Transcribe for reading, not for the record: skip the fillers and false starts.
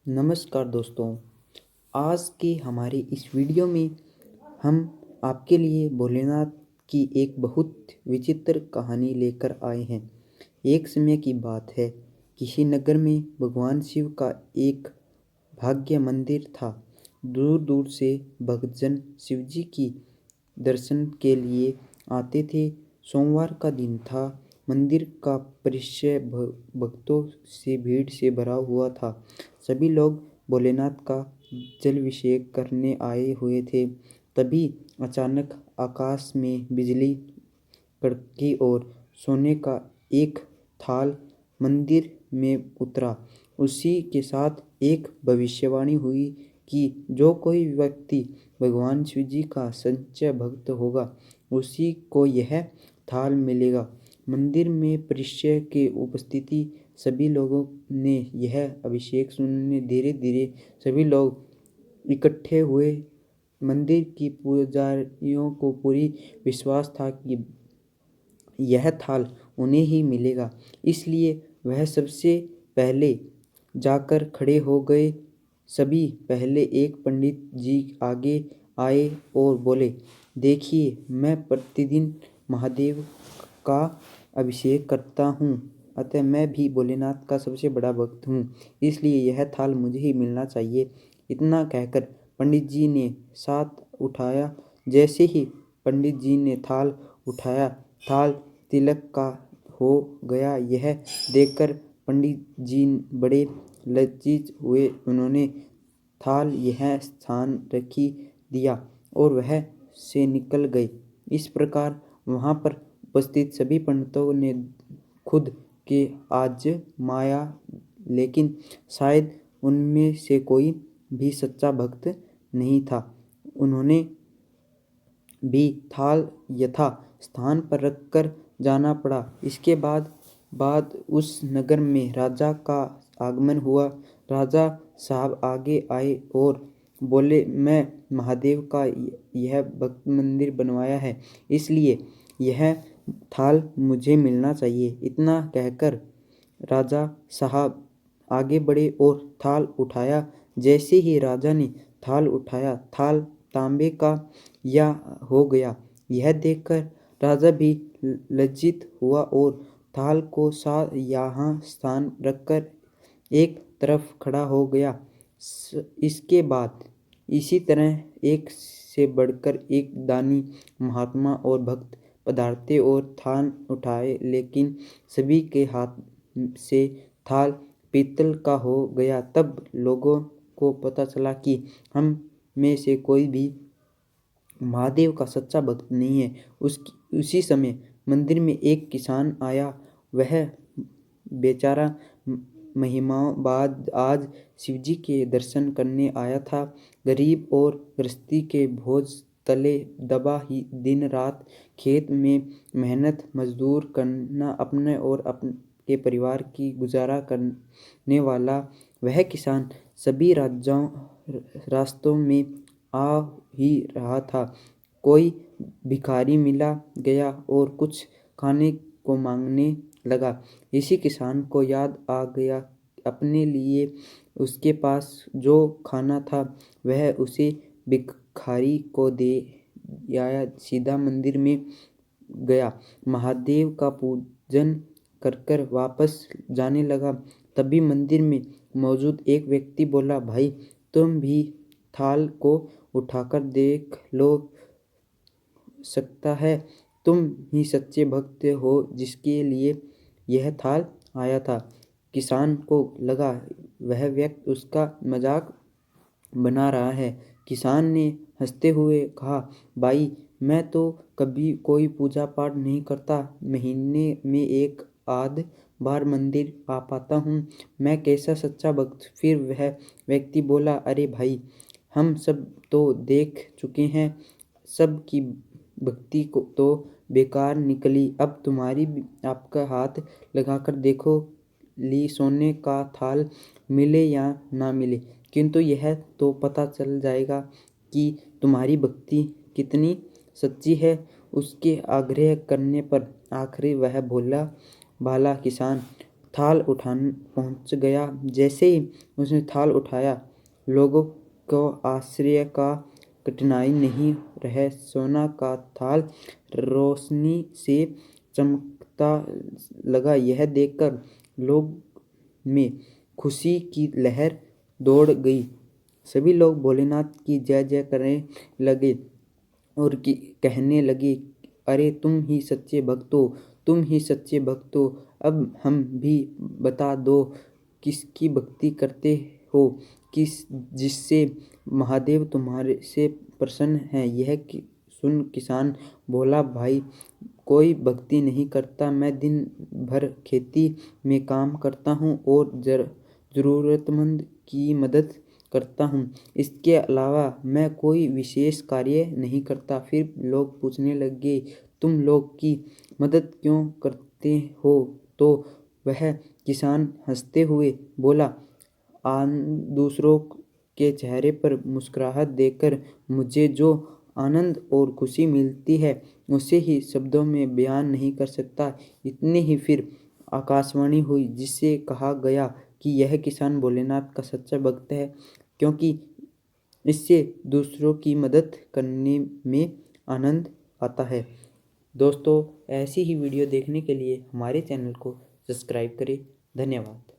नमस्कार दोस्तों। आज की हमारी इस वीडियो में हम आपके लिए भोलेनाथ की एक बहुत विचित्र कहानी लेकर आए हैं। एक समय की बात है, किसी नगर में भगवान शिव का एक भाग्य मंदिर था। दूर दूर से भक्तजन शिवजी की दर्शन के लिए आते थे। सोमवार का दिन था। मंदिर का परिसर भक्तों से भीड़ से भरा हुआ था। सभी लोग भोलेनाथ का जलाभिषेक करने आए हुए थे। तभी अचानक आकाश में बिजली कड़की और सोने का एक थाल मंदिर में उतरा। उसी के साथ एक भविष्यवाणी हुई कि जो कोई व्यक्ति भगवान शिवजी का सच्चा भक्त होगा उसी को यह थाल मिलेगा। मंदिर में परिसर के उपस्थिति सभी लोगों ने यह अभिषेक सुनने धीरे धीरे सभी लोग इकट्ठे हुए। मंदिर की पुजारियों को पूरी विश्वास था कि यह थाल उन्हें ही मिलेगा, इसलिए वह सबसे पहले जाकर खड़े हो गए। सभी पहले एक पंडित जी आगे आए और बोले, देखिए, मैं प्रतिदिन महादेव का अभिषेक करता हूँ, अतः मैं भी भोलेनाथ का सबसे बड़ा भक्त हूँ, इसलिए यह थाल मुझे ही मिलना चाहिए। इतना कहकर पंडित जी ने साथ उठाया। जैसे ही पंडित जी ने थाल उठाया, थाल तिलक का हो गया। यह देखकर पंडित जी बड़े लज्जित हुए। उन्होंने थाल यह स्थान रखी दिया और वह से निकल गए। इस प्रकार वहाँ पर उपस्थित सभी पंडितों ने खुद के आजमाया, लेकिन शायद उनमें से कोई भी सच्चा भक्त नहीं था। उन्होंने भी थाल यथा स्थान पर रखकर जाना पड़ा। इसके बाद उस नगर में राजा का आगमन हुआ। राजा साहब आगे आए और बोले, मैं महादेव का यह भक्त मंदिर बनवाया है, इसलिए यह थाल मुझे मिलना चाहिए। इतना कहकर राजा साहब आगे बढ़े और थाल उठाया। जैसे ही राजा ने थाल उठाया, थाल तांबे का या हो गया। यह देखकर राजा भी लज्जित हुआ और थाल को यहाँ स्थान रखकर एक तरफ खड़ा हो गया। इसके बाद इसी तरह एक से बढ़कर एक दानी, महात्मा और भक्त पधारते और थाल उठाए, लेकिन सभी के हाथ से थाल पीतल का हो गया। तब लोगों को पता चला कि हम में से कोई भी महादेव का सच्चा भक्त नहीं है। उसी समय मंदिर में एक किसान आया। वह बेचारा महिमाओं बाद आज शिवजी के दर्शन करने आया था। गरीब और गृहस्थी के बोझ तले दबा ही दिन रात खेत में मेहनत मजदूर करना, अपने और अपने परिवार की गुजारा करने वाला वह किसान सभी रास्तों में आ ही रहा था। कोई भिखारी मिला गया और कुछ खाने को मांगने लगा। इसी किसान को याद आ गया अपने लिए उसके पास जो खाना था वह उसे भिखारी को दे आया। सीधा मंदिर में गया, महादेव का पूजन कर वापस जाने लगा। तभी मंदिर में मौजूद एक व्यक्ति बोला, भाई, तुम भी थाल को उठाकर देख लो, सकता है तुम ही सच्चे भक्त हो जिसके लिए यह थाल आया था। किसान को लगा वह व्यक्ति उसका मजाक बना रहा है। किसान ने हंसते हुए कहा, भाई, मैं तो कभी कोई पूजा पाठ नहीं करता, महीने में एक आध बार मंदिर आ पाता हूँ, मैं कैसा सच्चा भक्त। फिर वह व्यक्ति बोला, अरे भाई, हम सब तो देख चुके हैं, सब की भक्ति को तो बेकार निकली। अब तुम्हारी आपका हाथ लगाकर देखो, ली सोने का थाल मिले या ना मिले, किंतु यह तो पता चल जाएगा कि तुम्हारी भक्ति कितनी सच्ची है। उसके आग्रह करने पर आखिर वह भोला भाला किसान थाल उठाने पहुंच गया। जैसे ही उसने थाल उठाया, लोगों को आश्चर्य का कठिनाई नहीं रह। सोना का थाल रोशनी से चमकता लगा। यह देखकर लोग में खुशी की लहर दौड़ गई। सभी लोग भोलेनाथ की जय जय करने लगे और कहने लगे, अरे तुम ही सच्चे भक्त हो, तुम ही सच्चे भक्त हो। अब हम भी बता दो किसकी भक्ति करते हो, जिससे महादेव तुम्हारे से प्रसन्न हैं। यह सुन किसान बोला, भाई कोई भक्ति नहीं करता, मैं दिन भर खेती में काम करता हूँ और ज़रूरतमंद की मदद करता हूँ। इसके अलावा मैं कोई विशेष कार्य नहीं करता। फिर लोग पूछने लगे, तुम लोग की मदद क्यों करते हो? तो वह किसान हंसते हुए बोला, दूसरों के चेहरे पर मुस्कुराहट देखकर मुझे जो आनंद और खुशी मिलती है, उसे ही शब्दों में बयान नहीं कर सकता। इतने ही फिर आकाशवाणी हुई, जिससे कहा गया कि यह किसान भोलेनाथ का सच्चा भक्त है, क्योंकि इससे दूसरों की मदद करने में आनंद आता है। दोस्तों, ऐसी ही वीडियो देखने के लिए हमारे चैनल को सब्सक्राइब करें। धन्यवाद।